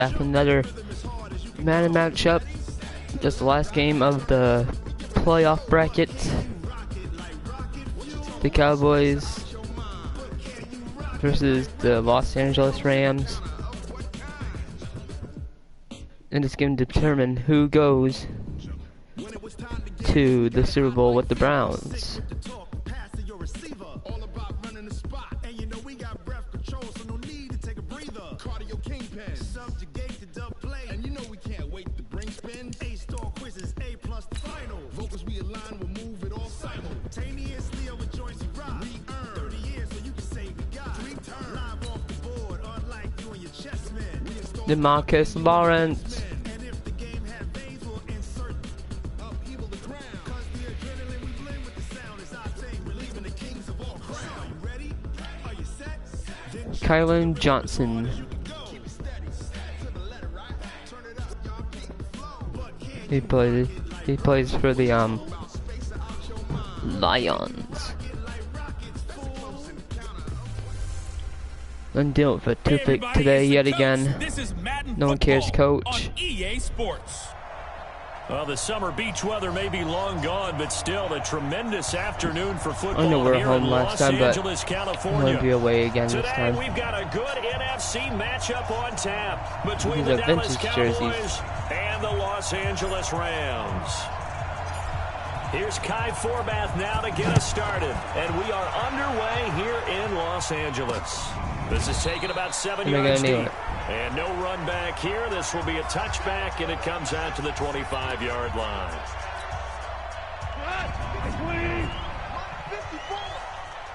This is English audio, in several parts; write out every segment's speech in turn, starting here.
back another Madden matchup. Just the last game of the playoff bracket. The Cowboys versus the Los Angeles Rams. And it's going to determine who goes to the Super Bowl with the Browns. DeMarcus Lawrence. Kylan Johnson. He plays for the Lions. I'm dealing with a toothache today yet again. No one cares, coach. EA Sports. Well, the summer beach weather may be long gone, but still a tremendous afternoon for football. I know we were here home in last Los time, but Angeles, I'm California. going to be away again this Today, time. we've got a good NFC matchup on tap between These the are Dallas vintage Cowboys jerseys. and the Los Angeles Rams. Here's Kai Forbath now to get us started, and we are underway here in Los Angeles. This is taken about 7 yards deep. And no run back here. This will be a touchback, and it comes out to the 25-yard line.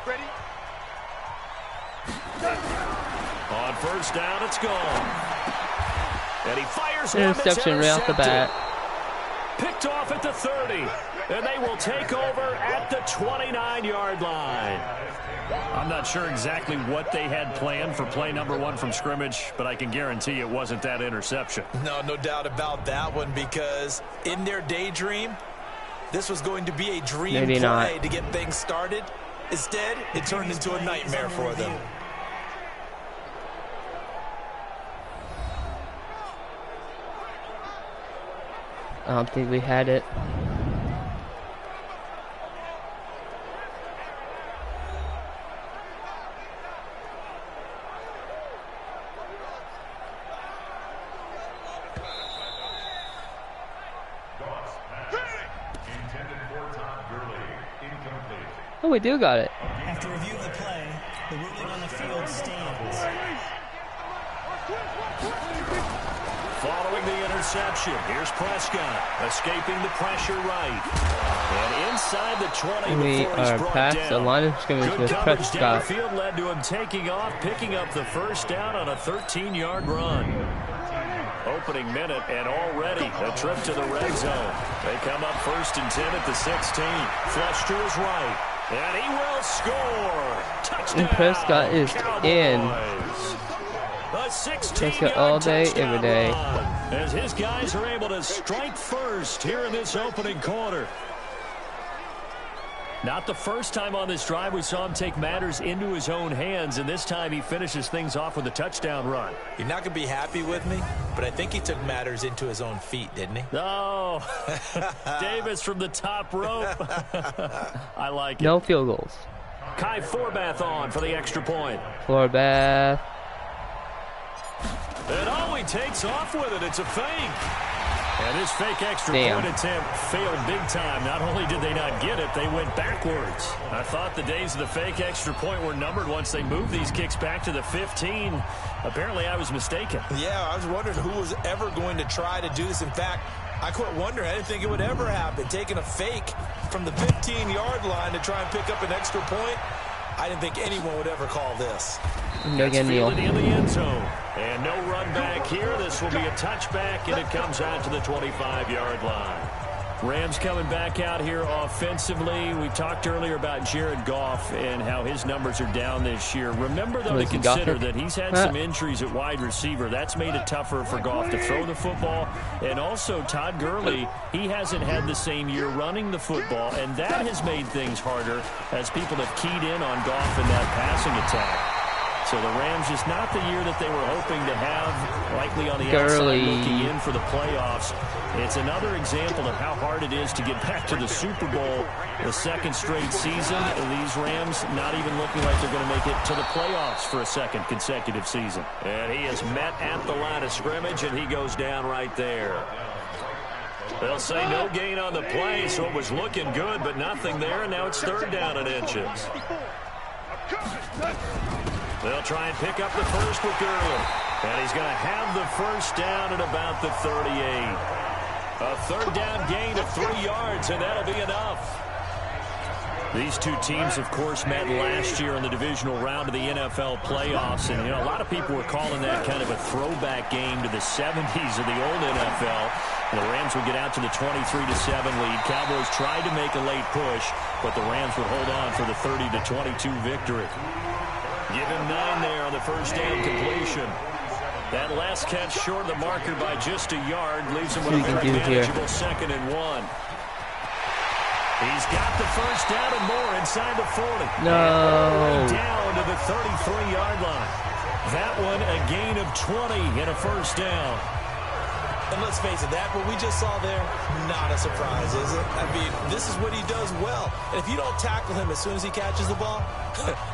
Ready? On first down, it's gone. And he fires one. Interception right off the bat. Picked off at the 30. And they will take over at the 29-yard line. I'm not sure exactly what they had planned for play number 1 from scrimmage, but I can guarantee it wasn't that interception. No doubt about that one, because in their daydream, this was going to be a dream play to get things started. Instead, it turned into a nightmare for them. I don't think we had it. Oh, we do got it. After review of the play, the ruling on the field stands. Following the interception, here's Prescott, escaping the pressure right. And inside the 20 We before he's are brought past down. the line of scrimmage with Prescott. Downfield led to him taking off, picking up the first down on a 13-yard run. Opening minute, and already a trip to the red zone. They come up 1st and 10 at the 16. Flush to his right. And he will score. Touchdown. And Prescott is in. A 16-yard Prescott all day, every day. run, as his guys are able to strike first here in this opening quarter. Not the first time on this drive we saw him take matters into his own hands, and this time he finishes things off with a touchdown run. You're not going to be happy with me, but I think he took matters into his own feet, didn't he? Oh, Davis from the top rope. I like it. No field goals. Kai Forbath on for the extra point. Forbath. And he takes off with it. It's a fake. And his fake extra point attempt failed big time. Not only did they not get it, they went backwards. I thought the days of the fake extra point were numbered once they moved these kicks back to the 15. Apparently, I was mistaken. Yeah, I was wondering who was ever going to try to do this. In fact, I quit wondering. I didn't think it would ever happen. Taking a fake from the 15-yard line to try and pick up an extra point, I didn't think anyone would ever call this. Fielded in the end zone. And no run back here. This will be a touchback, and it comes out to the 25-yard line. Rams coming back out here offensively. We talked earlier about Jared Goff and how his numbers are down this year. Remember, though, to consider that he's had some injuries at wide receiver. That's made it tougher for Goff to throw the football. And also, Todd Gurley, he hasn't had the same year running the football, and that has made things harder as people have keyed in on Goff in that passing attack. So the Rams just not the year that they were hoping to have, likely on the outside looking in for the playoffs. It's another example of how hard it is to get back to the Super Bowl the second straight season. These Rams not even looking like they're going to make it to the playoffs for a second consecutive season. And he is met at the line of scrimmage, and he goes down right there. They'll say no gain on the play, so it was looking good, but nothing there, and now it's third down and inches. They'll try and pick up the first with Gurley. And he's going to have the first down at about the 38. A third down gain of 3 yards, and that'll be enough. These two teams, of course, met last year in the divisional round of the NFL playoffs. And, you know, a lot of people were calling that kind of a throwback game to the 70s of the old NFL. The Rams would get out to the 23-7 lead. Cowboys tried to make a late push, but the Rams would hold on for the 30-22 victory. Give him 9 there on the first down completion. That last catch short of the marker by just a yard leaves him with a very manageable 2nd and 1. He's got the first down and more inside the 40. No. Down to the 33-yard line. That one a gain of 20 and a first down. And let's face it, that what we just saw there, not a surprise, is it? I mean, this is what he does well. And if you don't tackle him as soon as he catches the ball,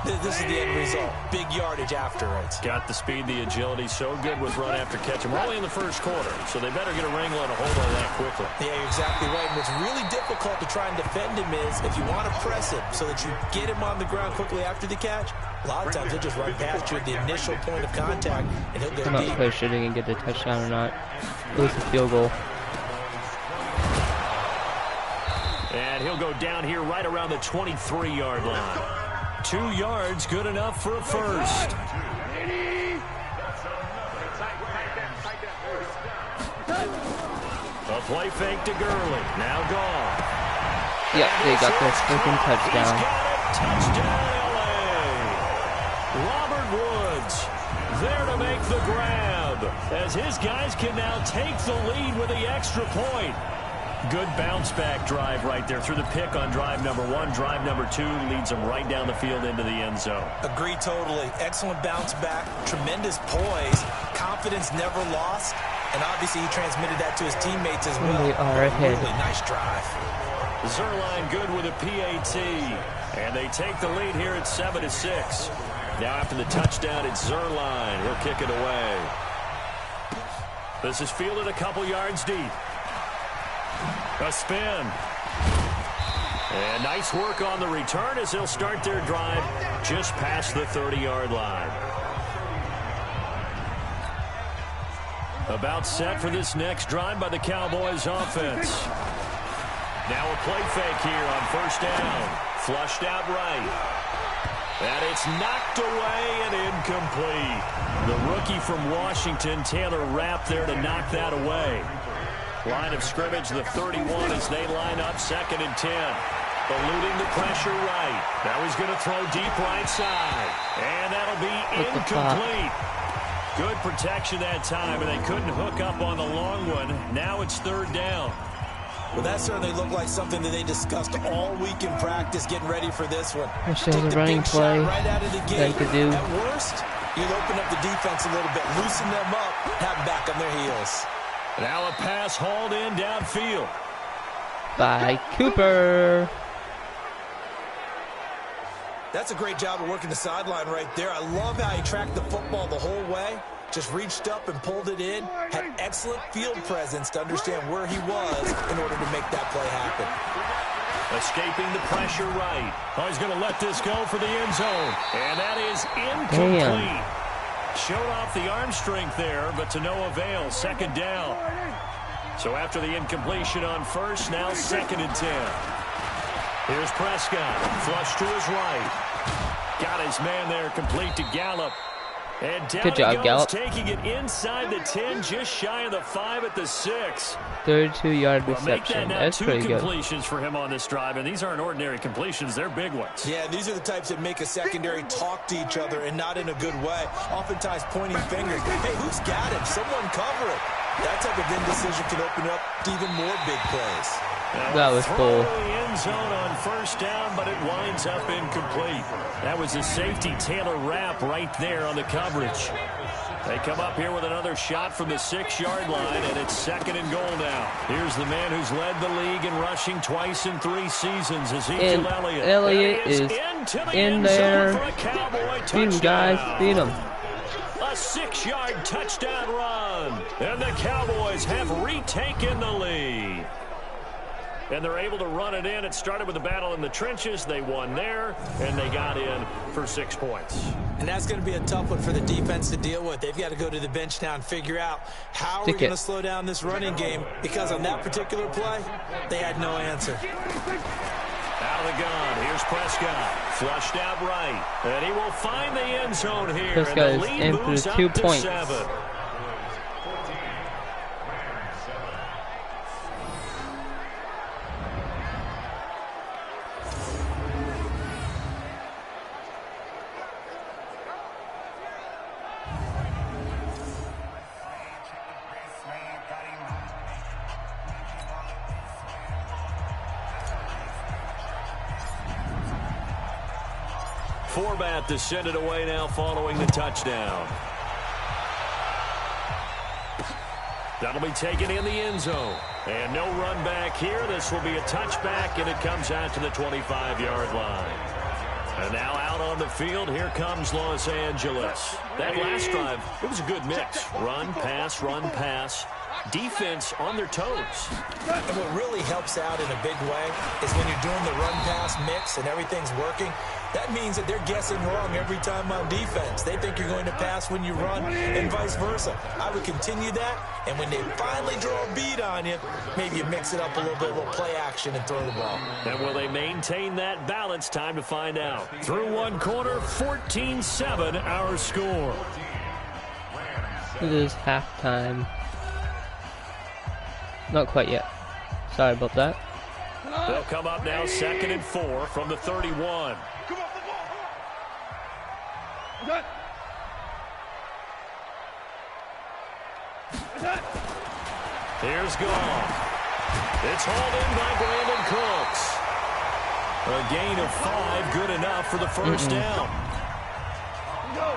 this is the end result. Big yardage after it. Got the speed, the agility, so good with run after catch. And we're only in the first quarter, so they better get a wrangle and a hold on that quickly. Yeah, you're exactly right. And what's really difficult to try and defend him is if you want to press him so that you get him on the ground quickly after the catch, a lot of times he'll just run past you at the initial point of contact, and he'll go I'm not deep. quite sure they can get the touchdown or not. Lose the field goal. And he'll go down here right around the 23-yard line. 2 yards, good enough for a first. A play fake to Gurley. Now gone. Yeah, they got their freaking touchdown. He's got it. Touchdown, LA. Robert Woods there to make the grab, as his guys can now take the lead with the extra point. Good bounce-back drive right there through the pick on drive number 1. Drive number 2 leads them right down the field into the end zone. Agree totally. Excellent bounce back. Tremendous poise. Confidence never lost. And obviously he transmitted that to his teammates as well. They are ahead. Really nice drive. Zerline good with a PAT. And they take the lead here at 7-6. Now after the touchdown, it's Zerline. He'll kick it away. This is fielded a couple yards deep. A spin. And nice work on the return as they'll start their drive just past the 30-yard line. About set for this next drive by the Cowboys offense. Now a play fake here on first down. Flushed out right. And it's knocked away and incomplete. The rookie from Washington, Taylor Rapp, there to knock that away. Line of scrimmage, the 31 as they line up 2nd and 10. Eluding the pressure right. Now he's going to throw deep right side. And that'll be incomplete. Good protection that time, and they couldn't hook up on the long one. Now it's 3rd down. Well, that certainly looked like something that they discussed all week in practice, getting ready for this one. Wish there was a running play right out of the gate. they could do. At worst, you'll open up the defense a little bit, loosen them up, have them back on their heels. Now a pass hauled in downfield. By Cooper. That's a great job of working the sideline right there. I love how he tracked the football the whole way. Just reached up and pulled it in. Had excellent field presence to understand where he was in order to make that play happen. Escaping the pressure right. Oh, he's going to let this go for the end zone. And that is incomplete. Damn. Showed off the arm strength there, but to no avail. 2nd down. So after the incompletion on first, now 2nd and 10. Here's Prescott. Flush to his right. Got his man there, complete to Gallup. And down Good job, he goes, Gallup. taking it inside the 10, just shy of the 5 at the 6. 32-yard Well, make that reception. now That's 2 pretty good. completions for him on this drive, and these aren't ordinary completions. They're big ones. Yeah, these are the types that make a secondary talk to each other, and not in a good way. Oftentimes pointing fingers. Hey, who's got him? Someone cover it. That type of indecision can open up to even more big plays. That was cool. End zone on first down, but it winds up incomplete. That was a safety Taylor Rapp right there on the coverage. They come up here with another shot from the 6-yard line, and it's 2nd and goal now. Here's the man who's led the league in rushing twice in 3 seasons, Ezekiel Elliott. Elliott is in there. Beat him, guys. Beat him. A 6-yard touchdown run, and the Cowboys have retaken the lead. And they're able to run it in. It started with a battle in the trenches. They won there, and they got in for 6 points. And that's going to be a tough one for the defense to deal with. They've got to go to the bench now and figure out how we're going to slow down this running game, because on that particular play, they had no answer. Out of the gun, here's Prescott. Flushed out right, and he will find the end zone here. Prescott and the is lead in for moves 2 up to points. 7. Forbat to send it away now following the touchdown. That'll be taken in the end zone. And no run back here. This will be a touchback, and it comes out to the 25-yard line. And now out on the field, here comes Los Angeles. That last drive, it was a good mix. Run, pass. Defense on their toes. And what really helps out in a big way is when you're doing the run-pass mix and everything's working, that means that they're guessing wrong every time on defense. They think you're going to pass when you run and vice versa. I would continue that, and when they finally draw a beat on you, maybe you mix it up a little bit, a little play action, and throw the ball. And will they maintain that balance? Time to find out. Through 1 quarter, 14-7 our score. It is halftime. Not quite yet. Sorry about that. They'll come up now 2nd and 4 from the 31. Here's Goff. It's hauled in by Brandon Cooks. A gain of 5, good enough for the first down.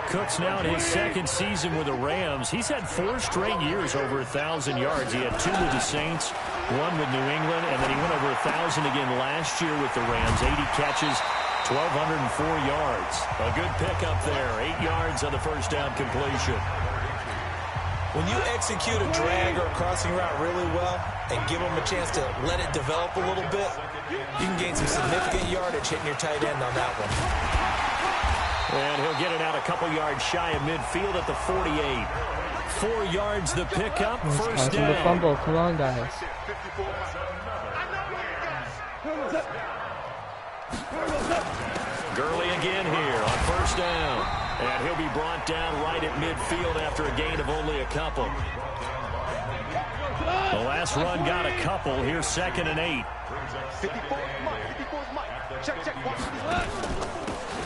Cooks now in his 2nd season with the Rams. He's had 4 straight years over 1,000 yards. He had 2 with the Saints, 1 with New England, and then he went over 1,000 again last year with the Rams. 80 catches, 1,204 yards. A good pickup there. 8 yards on the first down completion. When you execute a drag or a crossing route really well and give them a chance to let it develop a little bit, you can gain some significant yardage hitting your tight end on that one. And he'll get it out a couple yards shy of midfield at the 48. 4 yards the pickup, first down. The fumble. Come on, guys. Gurley again here on first down. And he'll be brought down right at midfield after a gain of only a couple. The last run got a couple. Here's 2nd and 8.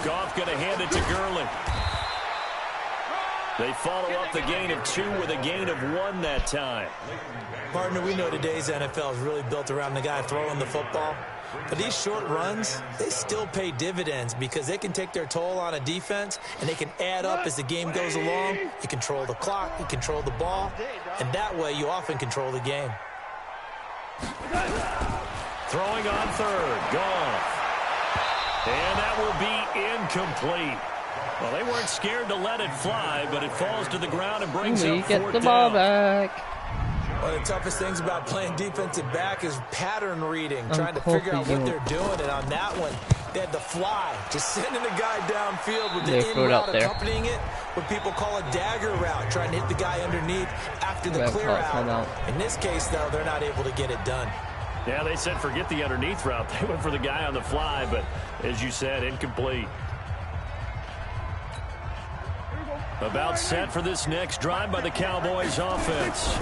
Goff going to hand it to Gurley. They follow up the gain of 2 with a gain of 1 that time. Partner, we know today's NFL is really built around the guy throwing the football. But these short runs, they still pay dividends because they can take their toll on a defense, and they can add up as the game goes along. You control the clock, you control the ball, and that way you often control the game. Throwing on 3rd, Goff. And that will be incomplete. Well, they weren't scared to let it fly, but it falls to the ground and brings up 4th down. Get the ball back. One of the toughest things about playing defensive back is pattern reading, trying to figure out what they're doing. And on that one, they had the fly, just sending the guy downfield with the in route accompanying it, what people call a dagger route, trying to hit the guy underneath after the clear out. In this case, though, they're not able to get it done. Yeah, they said forget the underneath route. They went for the guy on the fly, but as you said, incomplete. About set for this next drive by the Cowboys offense.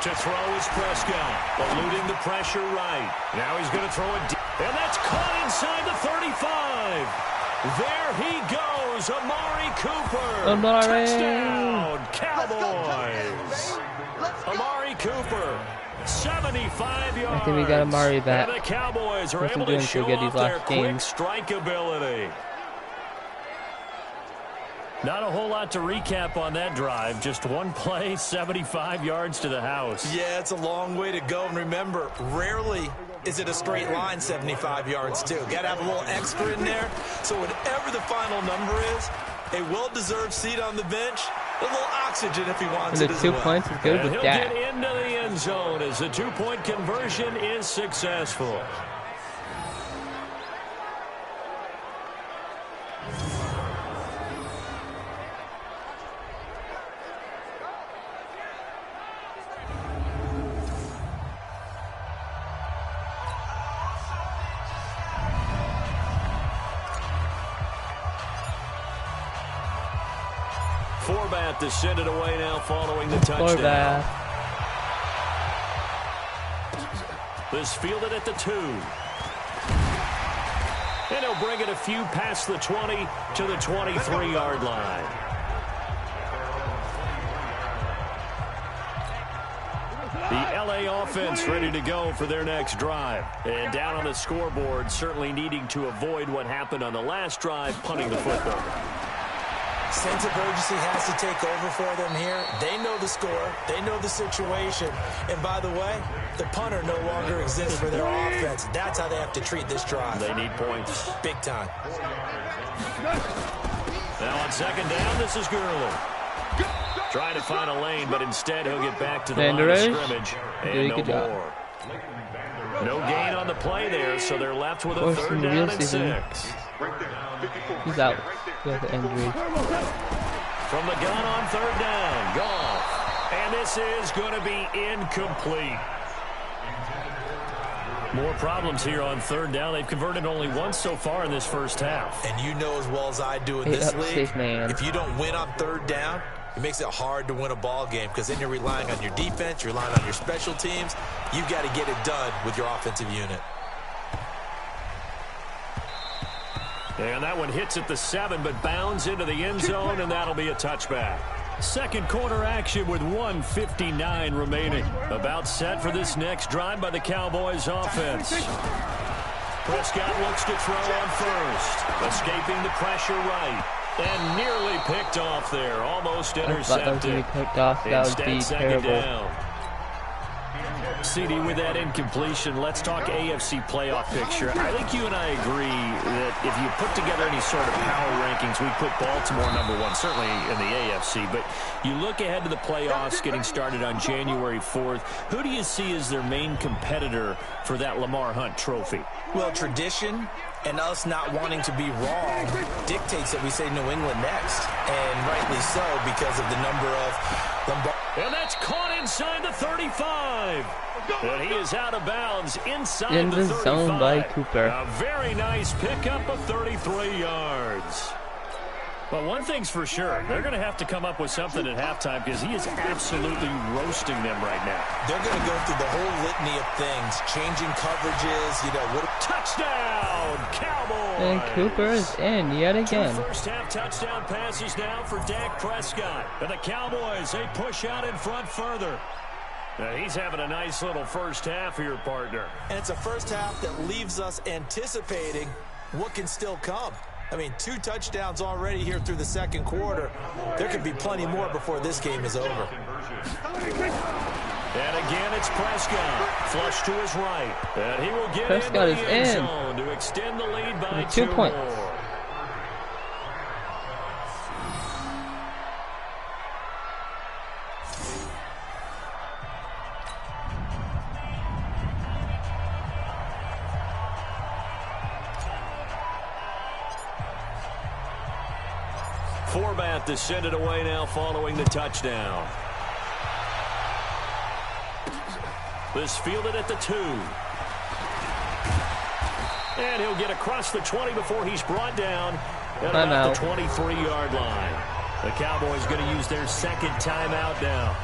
To throw is Prescott, eluding the pressure right. Now he's going to throw it deep, and that's caught inside the 35. There he goes, Amari Cooper. Touchdown, Cowboys. Amari Cooper 75 yards. I think we got Amari back. And the Cowboys are What's he able to doing so show good off these their last quick games? strike ability. Not a whole lot to recap on that drive. Just one play, 75 yards to the house. Yeah, it's a long way to go. And remember, rarely is it a straight line 75 yards, too. Got to have a little extra in there. So whatever the final number is, a well-deserved seat on the bench, a little oxygen if he wants And it the as 2 well. points is good And with he'll that. get into the end zone as the two-point conversion is successful. Forbat to send it away now following the touchdown. This fielded at the 2. And he'll bring it a few past the 20 to the 23-yard line. The LA offense ready to go for their next drive. And down on the scoreboard, certainly needing to avoid what happened on the last drive, punting the football. Sense of urgency has to take over for them here. They know the score. They know the situation. And by the way, the punter no longer exists for their offense. That's how they have to treat this drive. They need points. Big time. Now on second down, this is Gurley. Trying to find a lane, but instead he'll get back to the line of scrimmage. And no more. No gain on the play there, so they're left with a third down and 6. He's out. He has an injury. From the gun on third down, Goff. And this is going to be incomplete. More problems here on third down. They've converted only once so far in this first half. And you know as well as I do in this league, if you don't win on third down, it makes it hard to win a ball game because then you're relying on your defense, you're relying on your special teams. You've got to get it done with your offensive unit. And that one hits at the 7, but bounds into the end zone, and that'll be a touchback. Second quarter action with 1:59 remaining. About set for this next drive by the Cowboys offense. Prescott looks to throw on first. Escaping the pressure right. And nearly picked off there. Almost intercepted. That would be terrible. Down. CD, with that incompletion, let's talk AFC playoff picture. I think you and I agree that if you put together any sort of power rankings, we put Baltimore number 1, certainly in the AFC. But you look ahead to the playoffs getting started on January 4th. Who do you see as their main competitor for that Lamar Hunt trophy? Well, tradition and us not wanting to be wrong dictates that we say New England next. And rightly so because of the number of Lombardi. And that's caught inside the 35. And he is out of bounds inside the 35. Zone by Cooper. A very nice pickup of 33 yards. But one thing's for sure, they're going to have to come up with something at halftime because he is absolutely roasting them right now. They're going to go through the whole litany of things, changing coverages, Touchdown, Cowboys! And Cooper is in yet again. 2 first-half touchdown passes now for Dak Prescott. And the Cowboys, they push out in front further. Now he's having a nice little first half here, partner. And it's a first half that leaves us anticipating what can still come. I mean, 2 touchdowns already here through the second quarter. There could be plenty more before this game is over. And again, it's Prescott. Flush to his right. And he will get Prescott into the end is in. zone to extend the lead by 2 points. more. Forbat to send it away now following the touchdown. This fielded at the 2. And he'll get across the 20 before he's brought down at about the 23-yard line. The Cowboys going to use their second timeout now.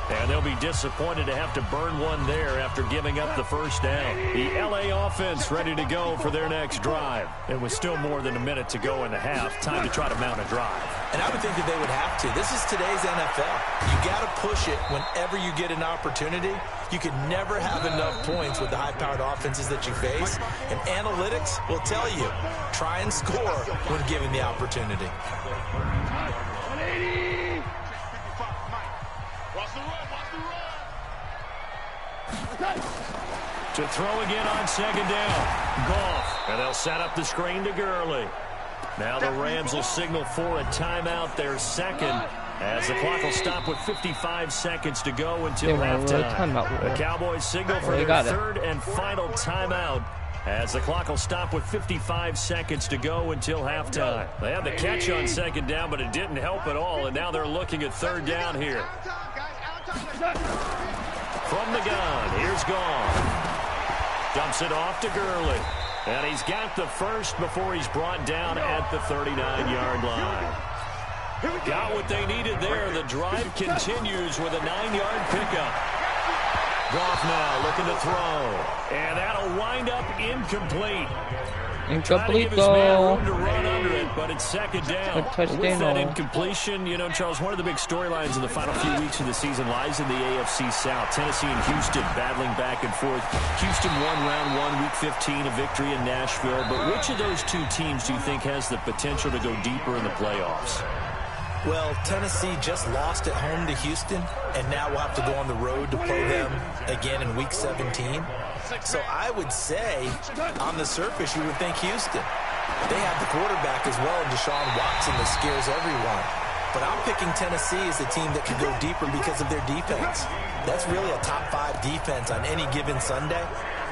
And they'll be disappointed to have to burn one there after giving up the first down. The LA offense ready to go for their next drive. And with still more than a minute to go in the half, time to try to mount a drive. And I would think that they would have to. This is today's NFL. You got to push it whenever you get an opportunity. You can never have enough points with the high-powered offenses that you face. And analytics will tell you, try and score when given the opportunity. 180. To throw again on second down. Goff. And they'll set up the screen to Gurley. Now the Rams will signal for a timeout, their second, as the clock will stop with 55 seconds to go until halftime. The Cowboys signal for their third and final timeout, as the clock will stop with 55 seconds to go until halftime. They had the catch on second down, but it didn't help at all, and now they're looking at third down here. From the gun, here's Goff. Dumps it off to Gurley. And he's got the first before he's brought down at the 39-yard line. Got what they needed there. The drive continues with a 9-yard pickup. Goff now looking to throw. And that'll wind up incomplete. Incomplete goal. To run under it, but it's second down. With that incompletion, you know, Charles, one of the big storylines in the final few weeks of the season lies in the AFC South. Tennessee and Houston battling back and forth. Houston won round 1, week 15, a victory in Nashville. But which of those two teams do you think has the potential to go deeper in the playoffs? Well, Tennessee just lost at home to Houston, and now we'll have to go on the road to play them again in week 17. So I would say, on the surface, you would think Houston. They have the quarterback as well, and Deshaun Watson, that scares everyone. But I'm picking Tennessee as the team that can go deeper because of their defense. That's really a top 5 defense on any given Sunday.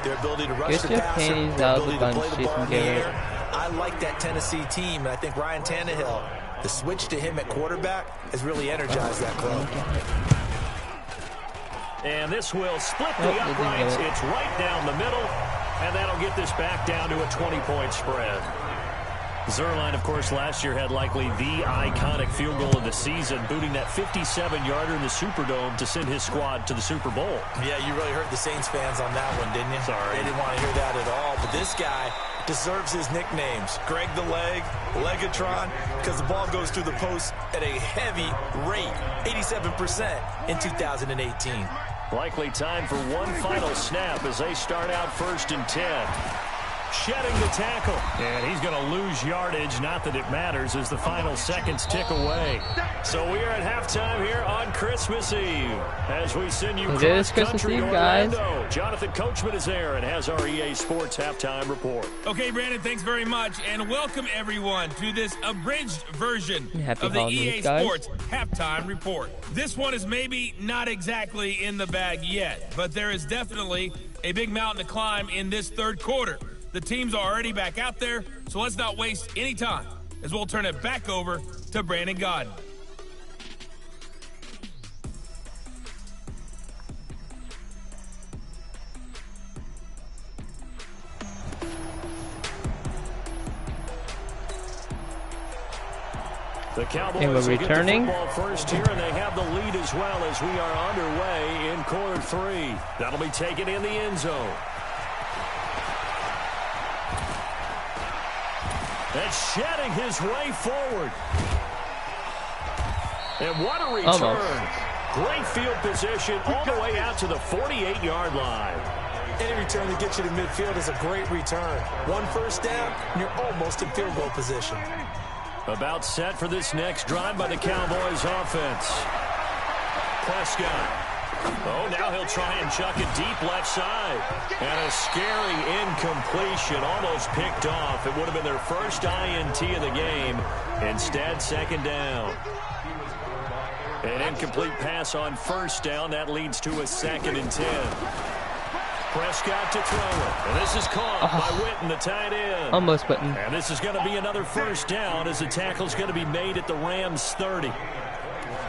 Their ability to rush the passer, their ability to play the ball in the air. I like that Tennessee team, and I think Ryan Tannehill, the switch to him at quarterback, has really energized that club. And this will split the uprights. It's right down the middle, and that'll get this back down to a 20-point spread. Zuerlein, of course, last year had likely the iconic field goal of the season, booting that 57-yarder in the Superdome to send his squad to the Super Bowl. Yeah, you really hurt the Saints fans on that one, didn't you? Sorry. They didn't want to hear that at all. But this guy deserves his nicknames. Greg the Leg, Legatron, because the ball goes through the post at a heavy rate, 87% in 2018. Likely time for one final snap as they start out 1st and 10. Shedding the tackle. And he's going to lose yardage. Not that it matters as the final seconds tick away. So we are at halftime here on Christmas Eve as we send you cross-country to Orlando. Jonathan Coachman is there and has our EA Sports halftime report. Okay, Brandon, thanks very much. And welcome, everyone, to this abridged version of the EA Sports halftime report. This one is maybe not exactly in the bag yet, but there is definitely a big mountain to climb in this third quarter. The teams are already back out there, so let's not waste any time as we'll turn it back over to Brandon Godden. The Cowboys will returning. Get the football first here, and they have the lead as well as we are underway in quarter 3. That'll be taken in the end zone. And shedding his way forward. And what a return. Almost. Great field position all the way out to the 48-yard line. Any return that gets you to midfield is a great return. One first down, and you're almost in field goal position. About set for this next drive by the Cowboys offense. Prescott. Oh, now he'll try and chuck it deep left side. And a scary incompletion, almost picked off. It would have been their first INT of the game. Instead, second down. An incomplete pass on first down. That leads to a 2nd and 10. Prescott to throw it. And this is caught by Witten, the tight end. Almost Witten. And this is going to be another first down as the tackle's going to be made at the Rams 30.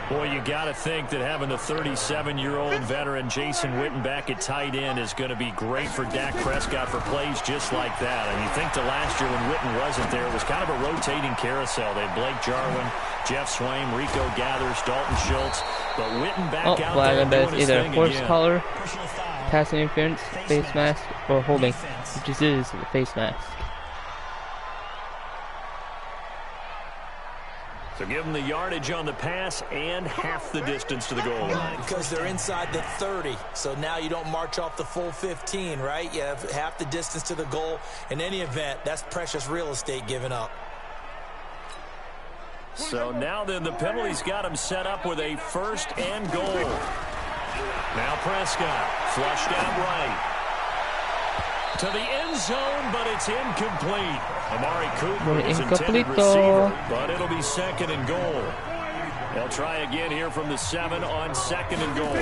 Boy, you got to think that having the 37-year-old veteran Jason Witten back at tight end is going to be great for Dak Prescott for plays just like that. And you think the last year when Witten wasn't there, it was kind of a rotating carousel. They had Blake Jarwin, Jeff Swaim, Rico Gathers, Dalton Schultz. But Witten back out there doing his thing either horse again. collar, passing interference, face mask, or holding, which is the face mask. So give them the yardage on the pass and half the distance to the goal line. Because they're inside the 30, so now you don't march off the full 15, right? You have half the distance to the goal. In any event, that's precious real estate given up. So now then the penalty's got him set up with a 1st and goal. Now Prescott flushed out right. To the end zone, but it's incomplete. Amari Cooper is intended receiver, but it'll be 2nd and goal. They'll try again here from the 7 on 2nd and goal.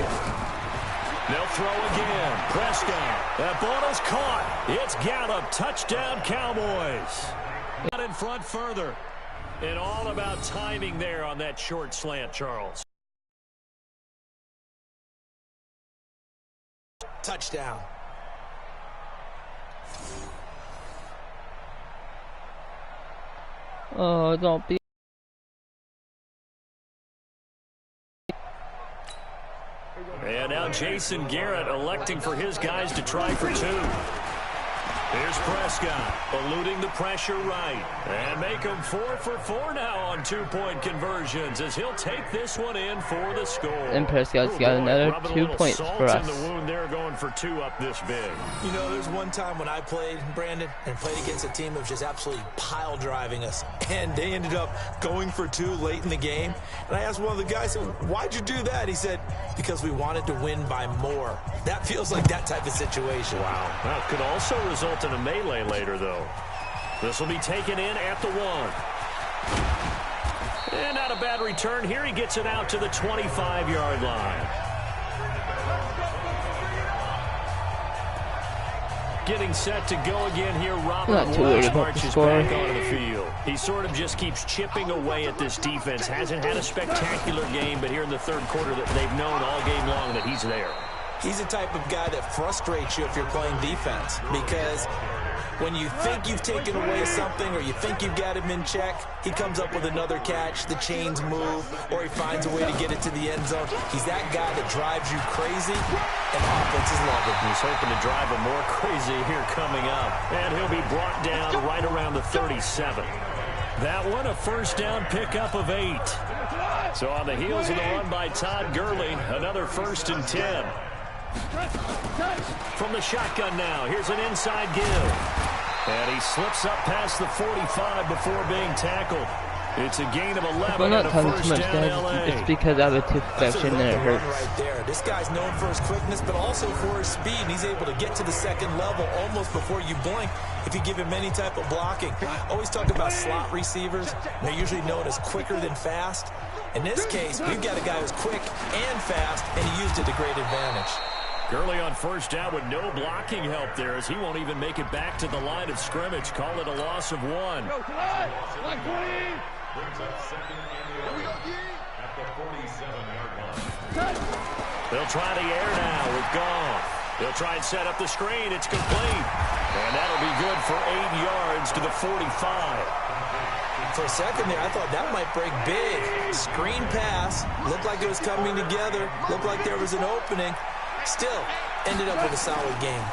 They'll throw again. Prescott. That ball is caught. It's Gallup. Touchdown, Cowboys. Not in front further. And all about timing there on that short slant, Charles. Touchdown. Oh, don't be. And now Jason Garrett electing for his guys to try for 2. Here's Prescott, eluding the pressure right. And make him 4 for 4 now on 2-point conversions as he'll take this one in for the score. And Prescott's got another 2 points for us. In the wound there, going for 2 up this big. You know, there's one time when I played, Brandon, and played against a team that was just absolutely pile driving us. And they ended up going for 2 late in the game. And I asked one of the guys, why'd you do that? He said, because we wanted to win by more. That feels like that type of situation. Wow. That could also result in a melee later, though. This will be taken in at the 1. And not a bad return here. He gets it out to the 25-yard line. Getting set to go again here. Robert Woods marches back onto the field. He sort of just keeps chipping away at this defense. Hasn't had a spectacular game, but here in the 3rd quarter that they've known all game long that he's there. He's the type of guy that frustrates you if you're playing defense, because when you think you've taken away something or you think you've got him in check, he comes up with another catch, the chains move, or he finds a way to get it to the end zone. He's that guy that drives you crazy, and offenses love it. He's hoping to drive him more crazy here coming up. And he'll be brought down right around the 37. That one, a 1st down pickup of 8. So on the heels of the run by Todd Gurley, another 1st and 10. From the shotgun now, here's an inside give. And he slips up past the 45 before being tackled. It's a gain of 11 We're not and a talking first too much, down guys. LA. It's because I have a tooth infection and it hurts. Right there. This guy's known for his quickness, but also for his speed. And he's able to get to the 2nd level almost before you blink if you give him any type of blocking. Always talk about slot receivers. They're usually known as quicker than fast. In this case, we've got a guy who's quick and fast, and he used it to great advantage. Gurley on 1st down with no blocking help there as he won't even make it back to the line of scrimmage. Call it a loss of 1. They'll try the air now with Goff. They'll try and set up the screen. It's complete. And that'll be good for 8 yards to the 45. For a second there, I thought that might break big. Screen pass. Looked like it was coming together. Looked like there was an opening. Still ended up with a solid game.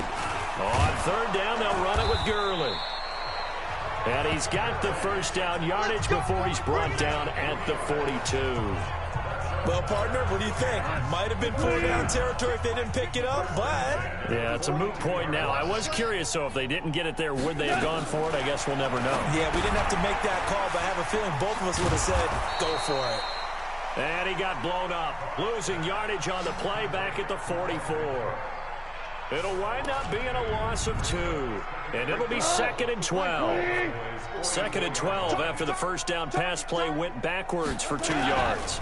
On 3rd down, they'll run it with Gurley. And he's got the 1st down yardage before he's brought down at the 42. Well, partner, what do you think? Might have been 4-down territory if they didn't pick it up, but... Yeah, it's a moot point now. I was curious, so if they didn't get it there, would they have gone for it? I guess we'll never know. Yeah, we didn't have to make that call, but I have a feeling both of us would have said, go for it. And he got blown up, losing yardage on the play back at the 44. It'll wind up being a loss of 2, and it'll be 2nd and 12. 2nd and 12 after the 1st down pass play went backwards for 2 yards.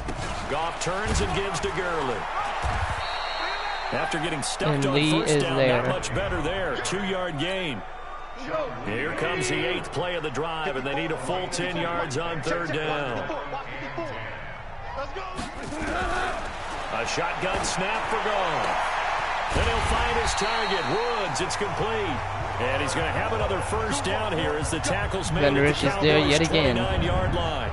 Goff turns and gives to Gurley. After getting stuffed on 1st down, not much better there. 2-yard gain. Here comes the 8th play of the drive, and they need a full 10 yards on 3rd down. A shotgun snap for Goff. Then he'll find his target, Woods. It's complete. And he's going to have another 1st down here as the tackle's made at the Cowboys' 29-yard line.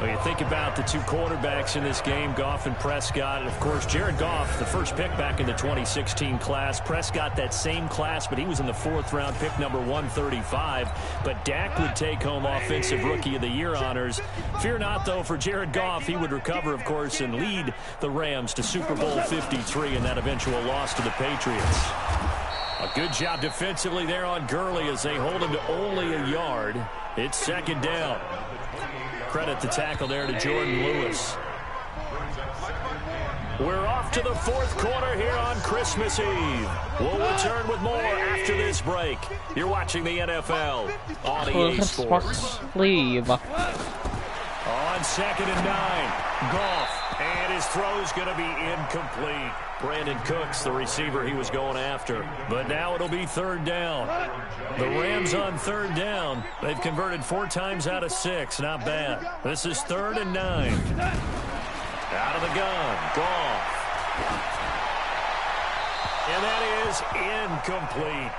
Well, you think about the two quarterbacks in this game, Goff and Prescott. And, of course, Jared Goff, the first pick back in the 2016 class. Prescott, that same class, but he was in the 4th round, pick number 135. But Dak would take home Offensive Rookie of the Year honors. Fear not, though, for Jared Goff. He would recover, of course, and lead the Rams to Super Bowl 53 in that eventual loss to the Patriots. A good job defensively there on Gurley as they hold him to only a yard. It's 2nd down. Credit the tackle there to Jordan Lewis. We're off to the 4th quarter here on Christmas Eve. We'll return with more after this break. You're watching the NFL on EA Sports. Leave. On 2nd and 9, Goff, and his throw's going to be incomplete. Brandon Cooks, the receiver he was going after. But now it'll be 3rd down. The Rams on 3rd down. They've converted 4 times out of 6. Not bad. This is 3rd and 9. Out of the gun. Goff. And that is incomplete.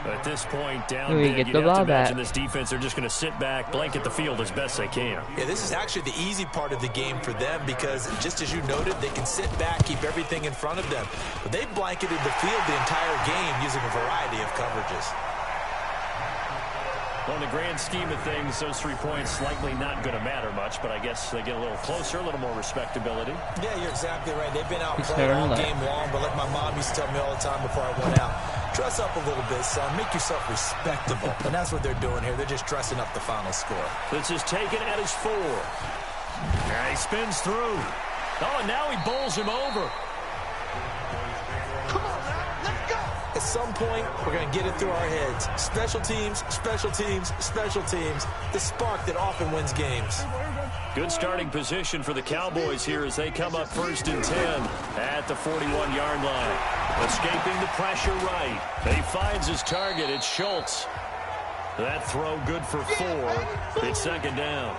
At this point, down big, you'd have to imagine this defense, they're just going to sit back, blanket the field as best they can. Yeah, this is actually the easy part of the game for them because, just as you noted, they can sit back, keep everything in front of them. But they've blanketed the field the entire game using a variety of coverages. Well, in the grand scheme of things, those 3 points likely not going to matter much, but I guess they get a little closer, a little more respectability. Yeah, you're exactly right. They've been out playing all game long, but like my mom used to tell me all the time before I went out, dress up a little bit, son. Make yourself respectable. And that's what they're doing here. They're just dressing up the final score. This is taken at his 4. And he spins through. Oh, and now he bowls him over. At some point, we're going to get it through our heads. Special teams, special teams, special teams. The spark that often wins games. Good starting position for the Cowboys here as they come up 1st and 10 at the 41-yard line. Escaping the pressure right. He finds his target. It's Schultz. That throw good for 4. It's 2nd down.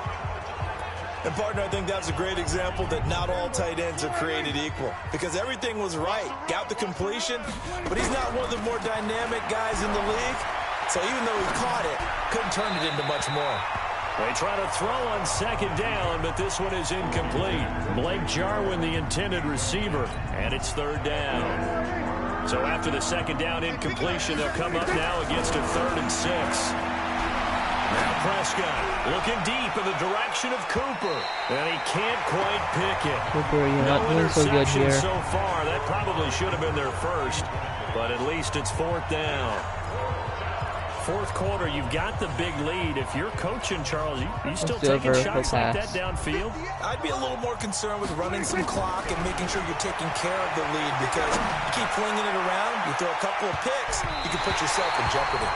And, partner, I think that's a great example that not all tight ends are created equal. Because everything was right. Got the completion, but he's not one of the more dynamic guys in the league. So even though he caught it, couldn't turn it into much more. They try to throw on 2nd down, but this one is incomplete. Blake Jarwin, the intended receiver, and it's 3rd down. So after the 2nd down incompletion, they'll come up now against a 3rd and 6. Now Prescott looking deep in the direction of Cooper, and he can't quite pick it. Cooper, you're no not doing so good here. So far, that probably should have been their first, but at least it's 4th down. 4th quarter, you've got the big lead. If you're coaching, Charles, you still taking shots like that downfield? I'd be a little more concerned with running some clock and making sure you're taking care of the lead because you keep flinging it around, you throw a couple of picks, you can put yourself in jeopardy.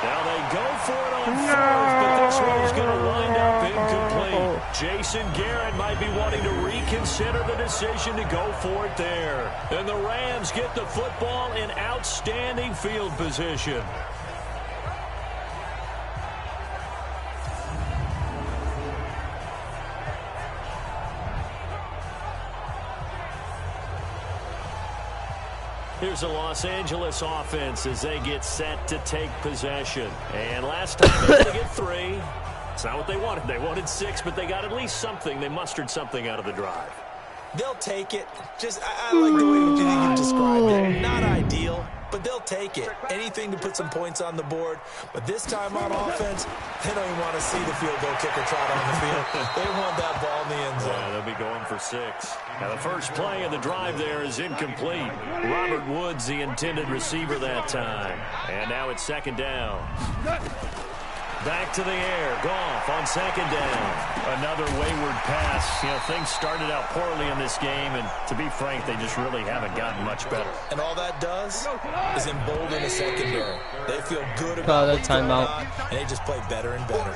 Now they go for it on 4th, but this one is going to wind up incomplete. Jason Garrett might be wanting to reconsider the decision to go for it there. And the Rams get the football in outstanding field position. Here's a Los Angeles offense as they get set to take possession. And last time they only get 3. It's not what they wanted. They wanted 6, but they got at least something. They mustered something out of the drive. They'll take it. Just, I like the way you described it. Not ideal, but they'll take it. Anything to put some points on the board. But this time on offense, they don't even want to see the field goal kicker trot on the field. They want that ball in the end zone. Yeah, they'll be going for 6. Now the first play of the drive there is incomplete. Robert Woods, the intended receiver that time. And now it's 2nd down. Back to the air. Goff on 2nd down. Another wayward pass. You know, things started out poorly in this game, and to be frank, they just really haven't gotten much better. And all that does is embolden a secondary. They feel good about what's going on, and they just play better and better.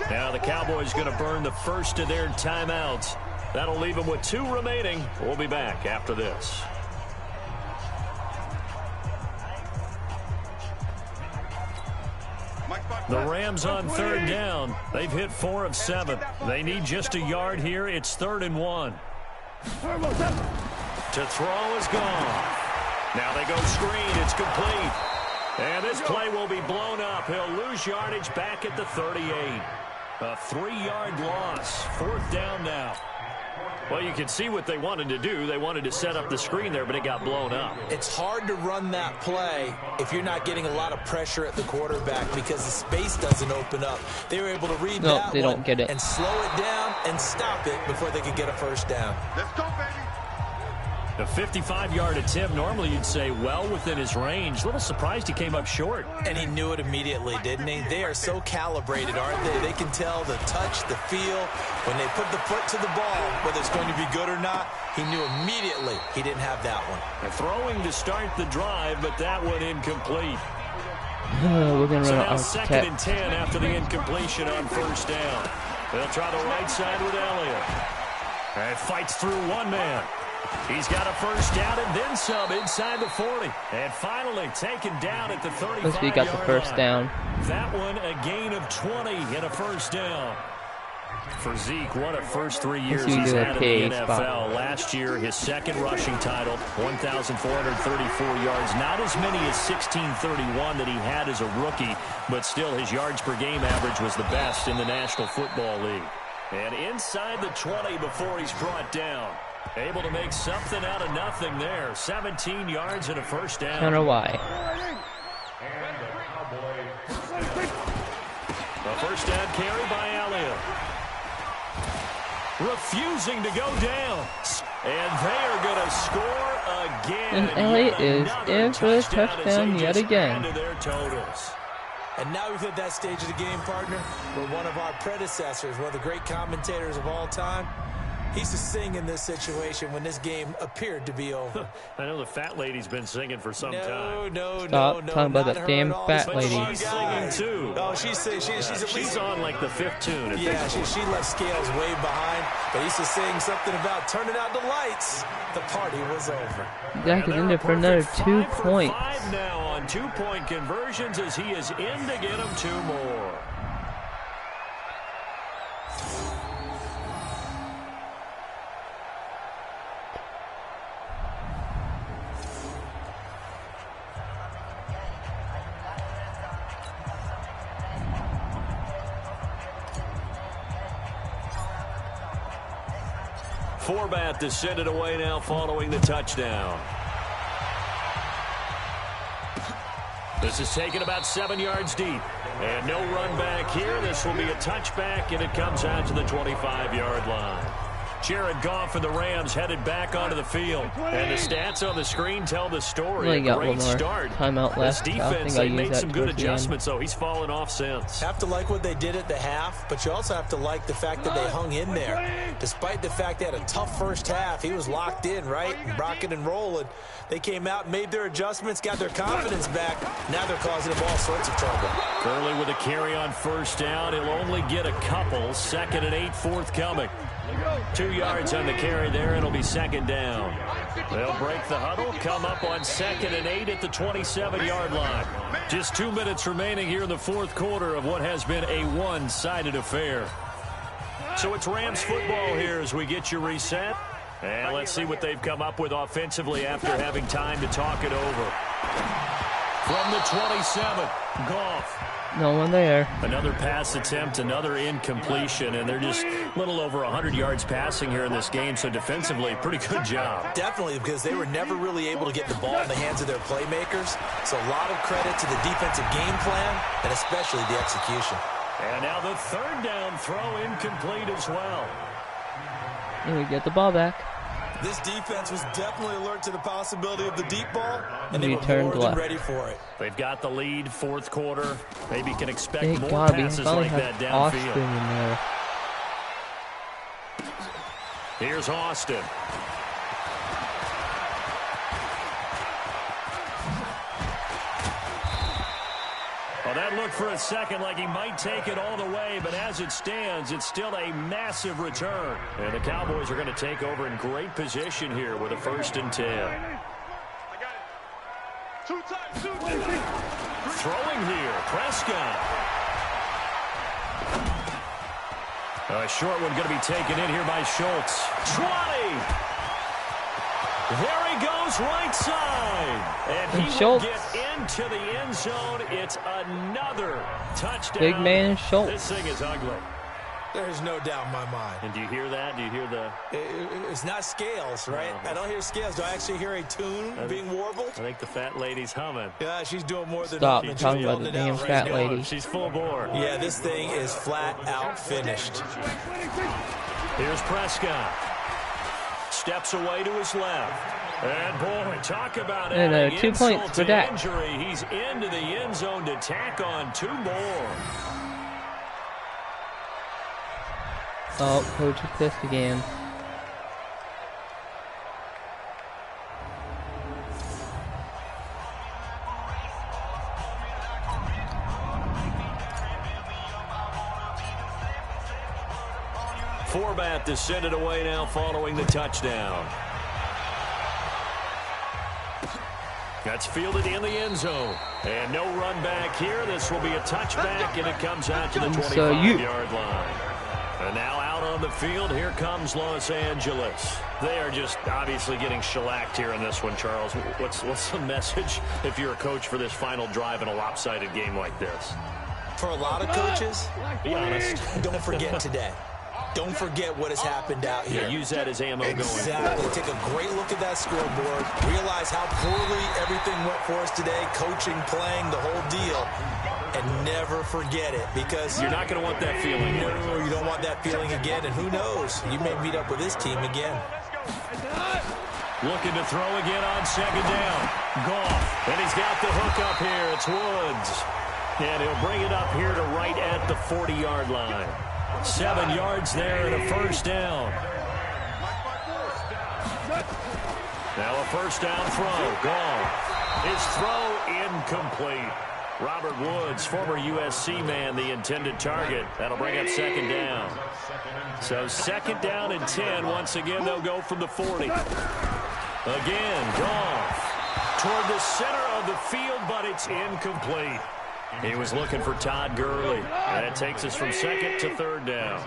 Now the Cowboys going to burn the first of their timeouts. That'll leave them with 2 remaining. We'll be back after this. The Rams on 3rd down. They've hit 4 of 7. They need just a yard here. It's 3rd and 1. To throw is gone. Now they go screen. It's complete. And this play will be blown up. He'll lose yardage back at the 38. A 3-yard loss. 4th down now. Well, you can see what they wanted to do. They wanted to set up the screen there, but it got blown up. It's hard to run that play if you're not getting a lot of pressure at the quarterback because the space doesn't open up. They were able to read that one and slow it down and stop it before they could get a first down. Let's go, baby. A 55-yard attempt, normally you'd say well within his range. A little surprised he came up short. And he knew it immediately, didn't he? They are so calibrated, aren't they? They can tell the touch, the feel. When they put the foot to the ball, whether it's going to be good or not, he knew immediately he didn't have that one. And throwing to start the drive, but that one incomplete. We're going to run now 2nd and 10 after the incompletion on 1st down. They'll try the right side with Elliott. And fights through one man. He's got a first down and then some inside the 40. And finally taken down at the 35-yard line. He got the first down. That one a gain of 20 and a first down. For Zeke, what a first 3 years he's had in the NFL. Last year, his 2nd rushing title, 1,434 yards. Not as many as 1,631 that he had as a rookie, but still his yards per game average was the best in the National Football League. And inside the 20 before he's brought down. Able to make something out of nothing there. 17 yards and a first down. I don't know why. A first down carry by Elliott. Refusing to go down. And they are going to score again. And Elliott is in for a touchdown yet again. Their totals. And now we've hit that stage of the game, partner, where one of our predecessors, one of the great commentators of all time, he used to sing in this situation when this game appeared to be over. I know the fat lady's been singing for some time. Stop talking about that damn fat lady. She's singing too. Oh, she's at least on like the 5th tune. Yeah, she left Scales way behind, but he used to sing something about turning out the lights. The party was over. Zach is in there for another 2 points. 5 now on 2-point conversions as he is in to get him 2 more. Forbat to send it away now following the touchdown. This is taken about 7 yards deep. And no run back here. This will be a touchback, and it comes out to the 25-yard line. Jared Goff and the Rams headed back onto the field. And the stats on the screen tell the story. Only got one more start. Timeout left. This defense, they made some good adjustments, though. He's fallen off since. Have to like what they did at the half, but you also have to like the fact that they hung in there. Despite the fact they had a tough first half, he was locked in, right? Rocking and rolling. They came out, made their adjustments, got their confidence back. Now they're causing him all sorts of trouble. Gurley with a carry on first down. He'll only get a couple. 2nd and 8 forthcoming. 2 yards on the carry there. It'll be 2nd down. They'll break the huddle, come up on 2nd and 8 at the 27-yard line. Just 2 minutes remaining here in the 4th quarter of what has been a one-sided affair. So it's Rams football here as we get you reset. And let's see what they've come up with offensively after having time to talk it over. From the 27, Goff. No one there. Another pass attempt, another incompletion, and they're just a little over 100 yards passing here in this game, so defensively, pretty good job. Definitely, because they were never really able to get the ball in the hands of their playmakers. So a lot of credit to the defensive game plan, and especially the execution. And now the 3rd down throw incomplete as well. And we get the ball back. This defense was definitely alert to the possibility of the deep ball, and they were turned more left. than ready for it. They've got the lead, 4th quarter. Maybe can expect Thank more God passes like that Austin downfield. in there. Here's Austin. Well, that looked for a second like he might take it all the way, but as it stands, it's still a massive return. And the Cowboys are going to take over in great position here with a 1st and 10. Throwing here, Prescott. A short one going to be taken in here by Schultz. 20! There he goes, right side. And he will get into the end zone. It's another touchdown. Big man Schultz. This thing is ugly. There's no doubt in my mind. And do you hear that? Do you hear the... It's not scales, right? No. I don't hear scales. Do I actually hear a tune being warbled? I think the fat lady's humming. Yeah, she's doing more than Stop humming. talking about the damn fat lady. She's full bore. Yeah, this thing is flat out finished. Here's Prescott. Steps away to his left. And boy, talk about and 2 points for that. Injury. He's into the end zone to tack on 2 more. Oh, coach is pissed again. Forbat to send it away now following the touchdown. That's fielded in the end zone. And no run back here. This will be a touchback, and it comes out to the 25-yard line. And now out on the field, here comes Los Angeles. They are just obviously getting shellacked here in this one, Charles. What's the message if you're a coach for this final drive in a lopsided game like this? For a lot of coaches, be honest, don't forget today. Don't forget what has happened out here. Yeah, use that as ammo going forward. Exactly. Take a great look at that scoreboard. Realize how poorly everything went for us today. Coaching, playing, the whole deal. And never forget it, because you're not going to want that feeling. No, you don't want that feeling again. And who knows? You may meet up with this team again. Looking to throw again on second down. Goff. And he's got the hook up here. It's Woods. And he'll bring it up here to right at the 40-yard line. 7 yards there and a first down. Now a first down throw. Goff. His throw incomplete. Robert Woods, former USC man, the intended target. That'll bring up second down. So second down and 10. Once again, they'll go from the 40. Again, Goff toward the center of the field, but it's incomplete. He was looking for Todd Gurley, and it takes us from second to third down.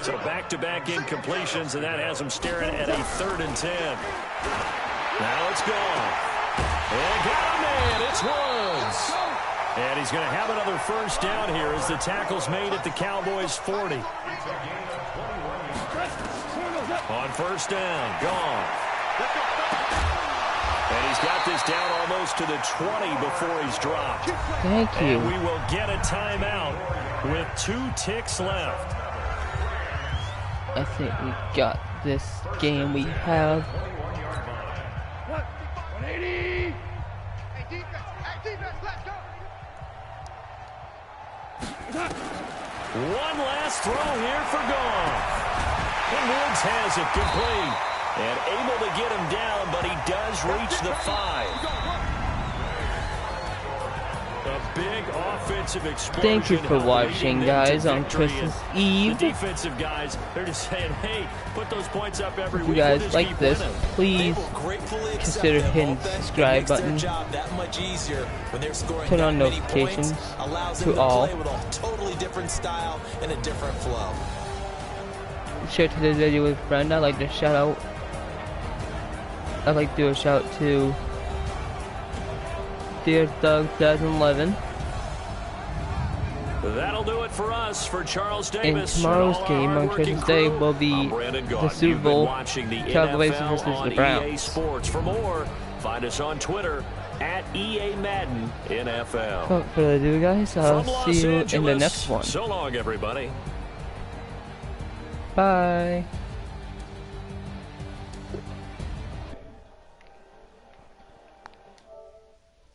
So back-to-back incompletions, and that has him staring at a 3rd and 10. Now it's Goff. And got a man. It's Woods. And he's going to have another first down here as the tackle's made at the Cowboys 40. On first down, Goff. And he's got this down almost to the 20 before he's dropped. Thank you. And we will get a timeout with 2 ticks left. I think we got this game. We have. 180. Hey, defense, let's go. One last throw here for Goff. And Woods has it complete. And able to get him down, but he does reach the 5. A big offensive explosion. Thank you for watching, guys, on Christmas Eve. The defensive guys, they're just saying, hey, put those points up every week. If you guys like this, please consider hitting the subscribe button. Turn on notifications to all. Totally different style and a different flow. Share today's video with a friend. I'd like to shout out. I'd like to do a shout to Dear Doug 2011. That'll do it for us. For Charles Davis. And tomorrow's game on Christmas Day will be the Super Bowl Cowboys versus the Browns. EA Sports. For more, find us on Twitter at EA Madden NFL. Without further ado, guys, I'll see you in the next one. So long, everybody. Bye.